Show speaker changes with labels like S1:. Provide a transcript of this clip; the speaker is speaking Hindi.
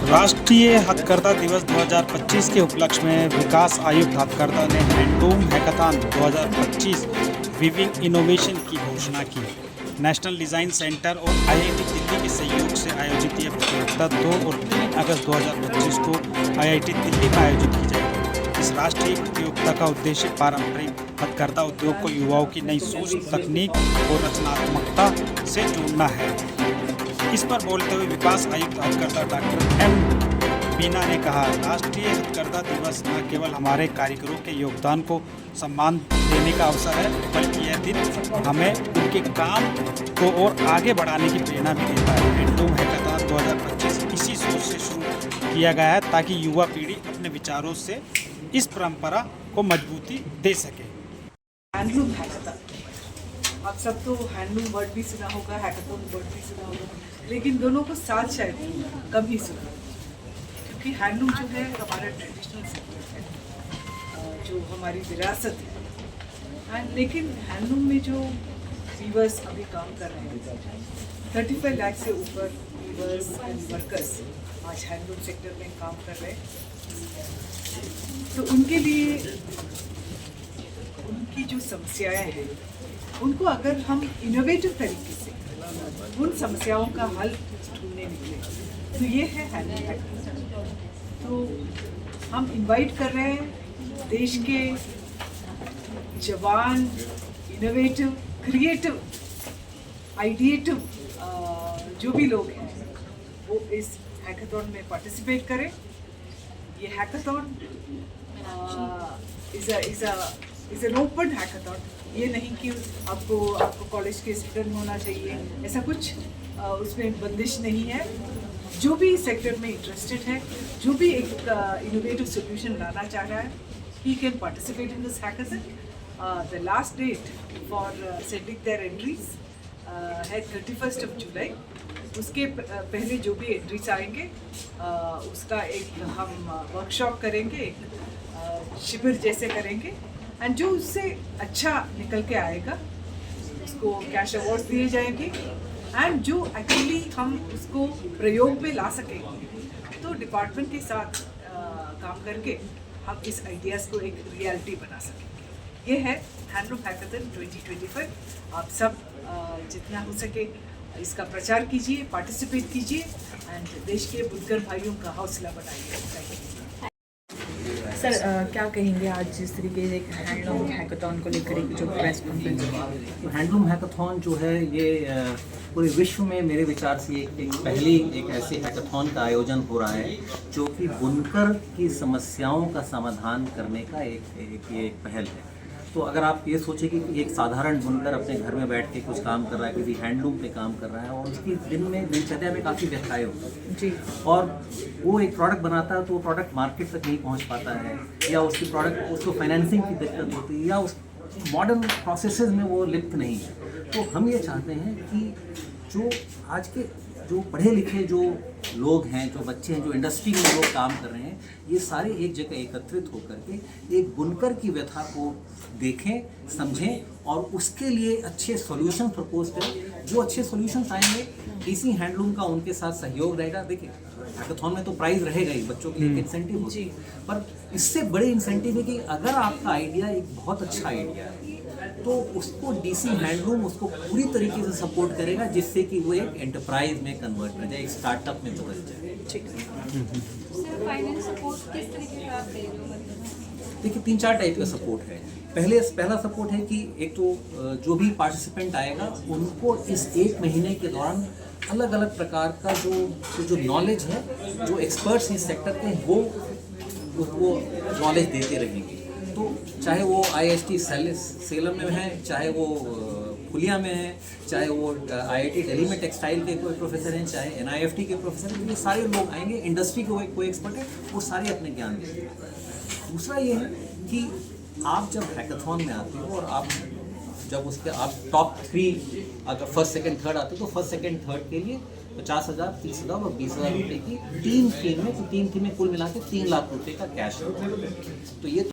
S1: राष्ट्रीय हथकरघा दिवस 2025 के उपलक्ष्य में विकास आयुक्त हथकरघा ने हैंडलूम हैकाथॉन 2025 विविंग इनोवेशन की घोषणा की। नेशनल डिज़ाइन सेंटर और आईआईटी दिल्ली के सहयोग से आयोजित यह प्रतियोगिता 2 और 3 अगस्त 2025 को आईआईटी दिल्ली में आयोजित की जाएगी। इस राष्ट्रीय प्रतियोगिता का उद्देश्य पारंपरिक हथकरघा उद्योग को युवाओं की नई सोच, तकनीक और रचनात्मकता से जोड़ना है। इस पर बोलते हुए विकास आयुक्त हथकरघा डॉक्टर एम बीना ने कहा, राष्ट्रीय हथकरघा दिवस न केवल हमारे कारीगरों के योगदान को सम्मान देने का अवसर है, बल्कि यह दिन हमें उनके काम को और आगे बढ़ाने की प्रेरणा भी देता है। हैंडलूम हैकाथॉन 2025 इसी सोच से शुरू किया गया है ताकि युवा पीढ़ी अपने विचारों से इस परंपरा को मजबूती दे सके।
S2: हैंडलूम हैकाथॉन, आप सब तो हैंडलूम वर्ड भी सुना होगा, हैकाथॉन वर्ड भी सुना होगा, लेकिन दोनों को साथ शायद कम ही सुना, क्योंकि हैंडलूम जो है हमारा ट्रेडिशनल सेक्टर है, जो हमारी विरासत है। लेकिन हैंडलूम में जो वीवर्स अभी काम कर रहे हैं, 35 लाख से ऊपर वीवर्स एंड वर्कर्स आज हैंडलूम सेक्टर में काम कर रहे हैं। तो उनके लिए उनकी जो समस्याएं हैं, उनको अगर हम इनोवेटिव तरीके से उन समस्याओं का हल ढूंढने निकले, तो ये है हैंडलूम हैकाथॉन। तो हम इनवाइट कर रहे हैं देश के जवान, इनोवेटिव, क्रिएटिव, आइडिएटिव जो भी लोग हैं, वो इस हैकाथॉन में पार्टिसिपेट करें। ये hackathon is an open hackathon. ये नहीं कि आपको कॉलेज के स्टूडेंट होना चाहिए, ऐसा कुछ उसमें बंदिश नहीं है। जो भी सेक्टर में इंटरेस्टेड है, जो भी एक इनोवेटिव सोल्यूशन लाना चाह रहा है, he can participate in this hackathon. The last date for sending their entries है 31 जुलाई। उसके पहले जो भी एंट्रीज आएंगे, उसका एक हम वर्कशॉप करेंगे, एक शिविर जैसे करेंगे, एंड जो उससे अच्छा निकल के आएगा उसको कैश अवार्ड्स दिए जाएंगे। एंड जो एक्चुअली हम उसको प्रयोग में ला सकेंगे, तो डिपार्टमेंट के साथ काम करके हम इस आइडियाज़ को एक रियलिटी बना सकेंगे। ये है हैंडलूम हैकाथॉन 2025। आप सब जितना हो सके इसका प्रचार कीजिए, पार्टिसिपेट कीजिए एंड देश के बुनकर भाइयों का हौसला बढ़ाइए।
S3: सर, क्या कहेंगे आज जिस तरीके से एक हैंडलूम हैकाथॉन को लेकर एक जो प्रेस कॉन्फ्रेंस हुई?
S4: तो हैंडलूम हैकाथॉन जो है ये पूरे विश्व में मेरे विचार से एक पहली एक ऐसे हैकाथॉन का आयोजन हो रहा है जो कि बुनकर की समस्याओं का समाधान करने का एक पहल है। तो अगर आप ये सोचें कि एक साधारण बुनकर अपने घर में बैठ के कुछ काम कर रहा है, किसी हैंडलूम पे काम कर रहा है, और उसकी दिनचर्या में काफ़ी व्यथाएं होती हैं जी, और वो एक प्रोडक्ट बनाता है तो वो प्रोडक्ट मार्केट तक नहीं पहुंच पाता है, या उसको फाइनेंसिंग की दिक्कत होती है, या उस मॉडर्न प्रोसेसेस में वो लिप्त नहीं है। तो हम ये चाहते हैं कि जो आज के जो पढ़े लिखे जो लोग हैं, जो बच्चे हैं, जो इंडस्ट्री में लोग काम कर रहे हैं, ये सारे एक जगह एकत्रित होकर के एक बुनकर की व्यथा को देखें, समझें और उसके लिए अच्छे सॉल्यूशन प्रपोज करें। जो अच्छे सॉल्यूशंस आएंगे, डीसी हैंडलूम का उनके साथ सहयोग रहेगा। देखिए, हैकाथॉन में तो प्राइज़ रहेगा ही, बच्चों के लिए इंसेंटिव होती है, पर इससे बड़े इंसेंटिव है कि अगर आपका आइडिया एक बहुत अच्छा आइडिया है तो उसको डीसी हैंडलूम उसको पूरी तरीके से सपोर्ट करेगा, जिससे कि वो एक एंटरप्राइज में कन्वर्ट हो जाए, एक स्टार्टअप में बदल जाए। ठीक है।
S5: सर, फाइनेंस सपोर्ट किस तरीके का आप दे रहे हो?
S4: देखिए, 3-4 टाइप का सपोर्ट है। पहला सपोर्ट है कि एक तो जो भी पार्टिसिपेंट आएगा उनको इस 1 महीने के दौरान अलग अलग प्रकार का जो नॉलेज है, जो एक्सपर्ट्स इस सेक्टर के वो नॉलेज देते रहेंगे। तो चाहे वो IIT सेलम में है, चाहे वो फुलिया में है, चाहे वो IIT दिल्ली में टेक्सटाइल के कोई प्रोफेसर हैं, चाहे NIFT के प्रोफेसर हैं, ये सारे लोग आएंगे। इंडस्ट्री के कोई एक्सपर्ट है, वो सारे अपने ज्ञान देंगे। दूसरा ये है कि आप जब हैकाथॉन में आते हो और आप जब उसके आप टॉप 3 अगर फर्स्ट सेकंड थर्ड आते हो, तो फर्स्ट सेकंड थर्ड के लिए 50,000, 30,000 और 20,000 रुपये की 3 थीम में कुल मिला के 3 लाख रुपये का कैश होता है। तो ये